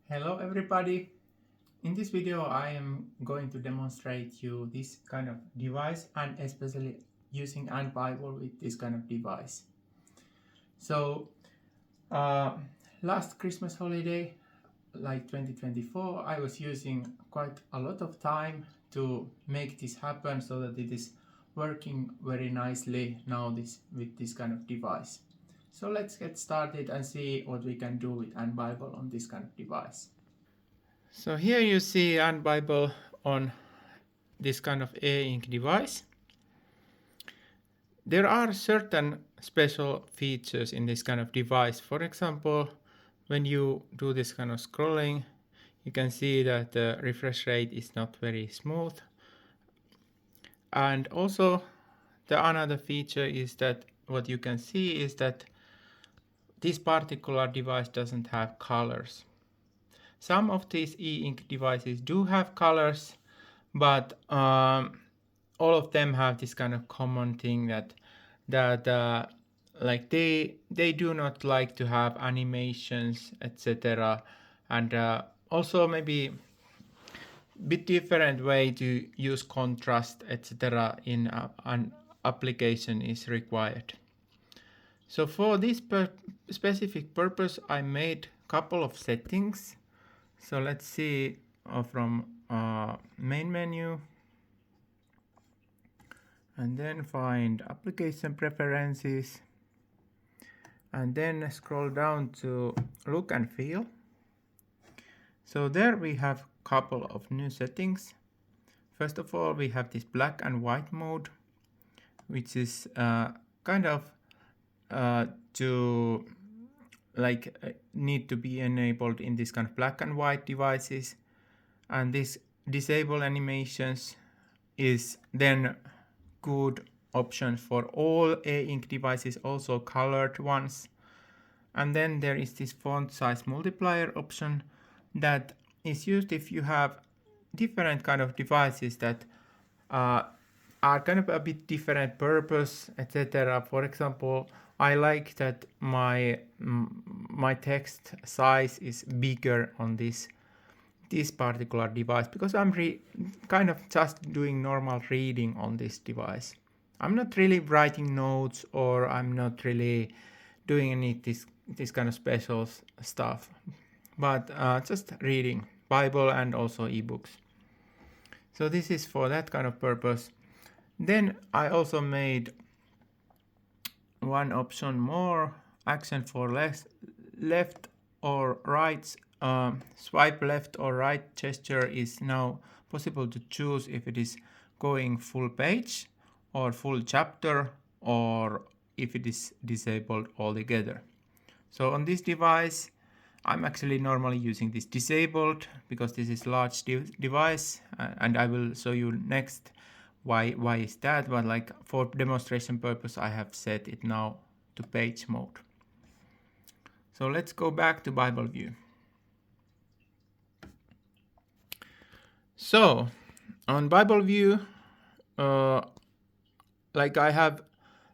Hello everybody. In this video I am going to demonstrate you this kind of device and especially using AndBible with this kind of device. So last Christmas holiday, like 2024, I was using quite a lot of time to make this happen so that it is working very nicely now with this kind of device. So let's get started and see what we can do with AndBible on this kind of device. So here you see AndBible on this kind of e-ink device. There are certain special features in this kind of device. For example, when you do this kind of scrolling, you can see that the refresh rate is not very smooth. And also the another feature is that what you can see is that this particular device doesn't have colors. Some of these e-ink devices do have colors, but all of them have this kind of common thing that like they do not like to have animations, etc. And also maybe bit different way to use contrast, etc. in an application is required. So for this specific purpose, I made a couple of settings. So let's see from main menu, and then find application preferences, and then scroll down to look and feel. So there we have a couple of new settings. First of all, we have this black and white mode, which is kind of to need to be enabled in this kind of black and white devices, and this disable animations is then good option for all e-ink devices, also colored ones. And then there is this font size multiplier option that is used if you have different kind of devices that are kind of a bit different purpose, etc. For example, I like that my text size is bigger on this particular device because I'm kind of just doing normal reading on this device. I'm not really writing notes, or I'm not really doing any this kind of special stuff, but just reading Bible and also ebooks. So this is for that kind of purpose. Then I also made one option more, action for left or right, swipe left or right gesture is now possible to choose if it is going full page or full chapter, or if it is disabled altogether. So on this device, I'm actually normally using this disabled because this is large device, and I will show you next why is that, but like for demonstration purpose I have set it now to page mode. So let's go back to Bible view. So on Bible view, like I have,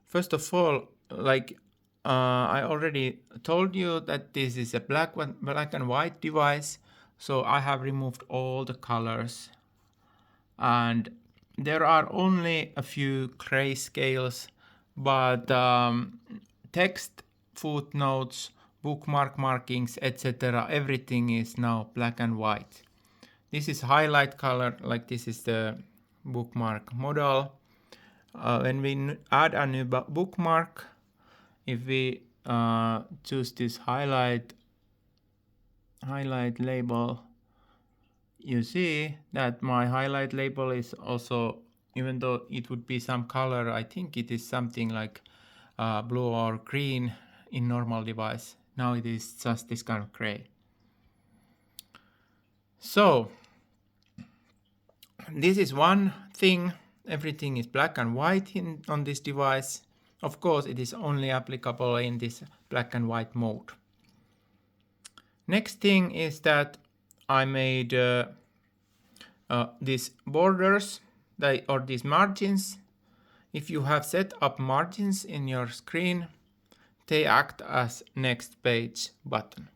first of all, like I already told you that this is a black and white device, so I have removed all the colors, and there are only a few grayscales, but text, footnotes, bookmark markings, etc. everything is now black and white. This is highlight color, like this is the bookmark model. When we add a new bookmark, if we choose this highlight label, you see that my highlight label is also, even though it would be some color, I think it is something like blue or green in normal device. Now it is just this kind of gray. So this is one thing. Everything is black and white on this device. Of course, it is only applicable in this black and white mode. Next thing is that I made these borders, or these margins. If you have set up margins in your screen, they act as next page button.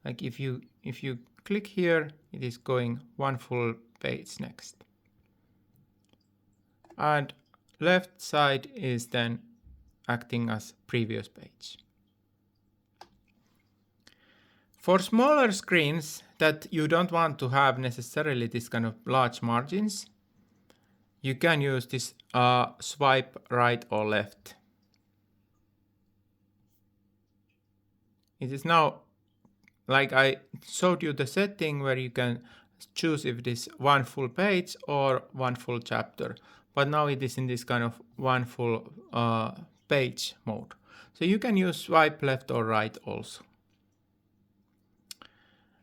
Like if you click here, it is going one full page next. And left side is then acting as previous page. For smaller screens that you don't want to have necessarily this kind of large margins, you can use this swipe right or left. It is now, like I showed you the setting where you can choose if it is one full page or one full chapter. But now it is in this kind of one full page mode. So you can use swipe left or right also.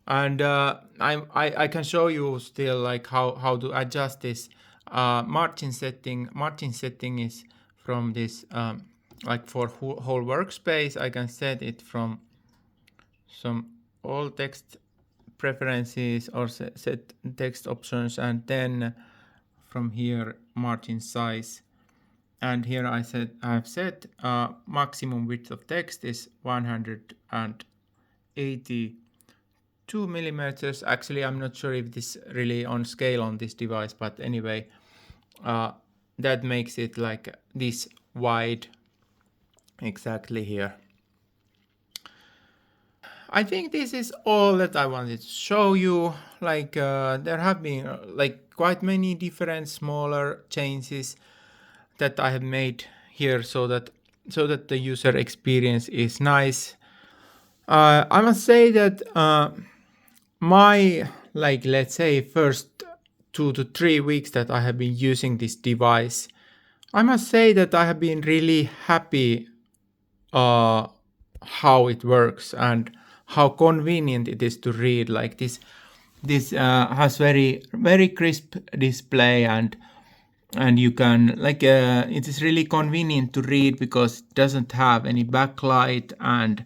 And I can show you still like how to adjust this margin setting. Margin setting is from this like for whole workspace. I can set it from some all text preferences or set text options, and then from here margin size. And here I've set maximum width of text is 182 millimeters. Actually, I'm not sure if this really on scale on this device, but anyway, that makes it like this wide exactly here. I think this is all that I wanted to show you. Like there have been like quite many different smaller changes that I have made here so that the user experience is nice. I must say that my, like, let's say first 2 to 3 weeks that I have been using this device, I must say that I have been really happy how it works and how convenient it is to read. Like this has very crisp display, and you can like it is really convenient to read because it doesn't have any backlight, and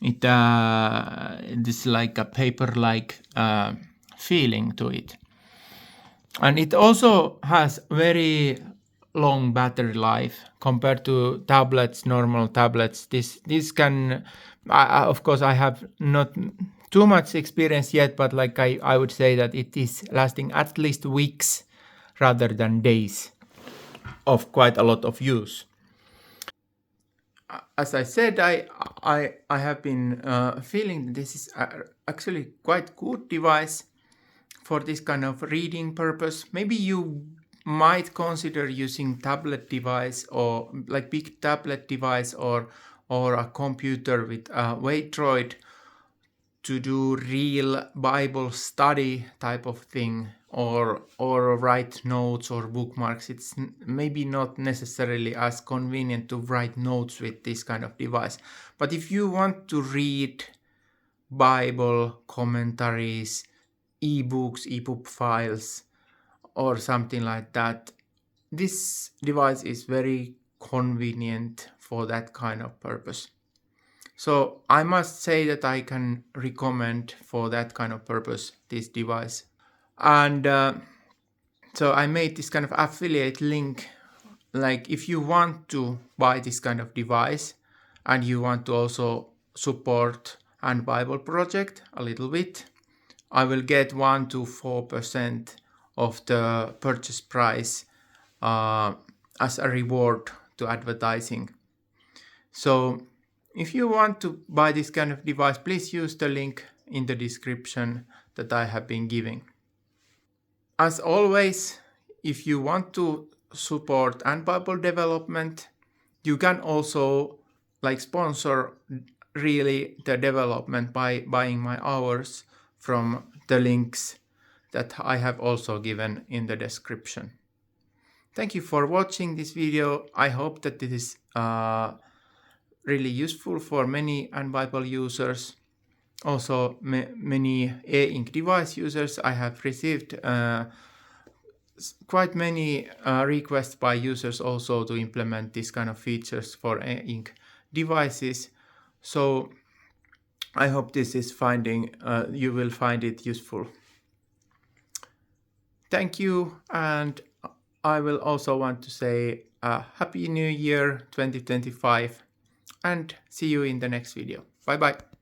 it is like a paper-like feeling to it. And it also has very long battery life compared to tablets, normal tablets. This can, of course, I have not too much experience yet, but like I would say that it is lasting at least weeks rather than days of quite a lot of use. As I said, I have been feeling this is actually quite good device for this kind of reading purpose. Maybe you might consider using tablet device or like big tablet device or a computer with a Waitroid to do real Bible study type of thing, or write notes or bookmarks. It's maybe not necessarily as convenient to write notes with this kind of device. But if you want to read Bible commentaries, ebooks, ebook files, or something like that, this device is very convenient for that kind of purpose. So I must say that I can recommend for that kind of purpose this device. And so I made this kind of affiliate link. Like if you want to buy this kind of device and you want to also support AndBible project a little bit, I will get 1 to 4% of the purchase price as a reward to advertising. So if you want to buy this kind of device, please use the link in the description that I have been giving. As always, if you want to support AndBible development, you can also like sponsor really the development by buying my hours from the links that I have also given in the description. Thank you for watching this video. I hope that it is really useful for many AndBible users. Also many e-ink device users. I have received quite many requests by users also to implement this kind of features for e-ink devices. So I hope this is you will find it useful. Thank you, and I will also want to say Happy New Year 2025, and see you in the next video. Bye bye.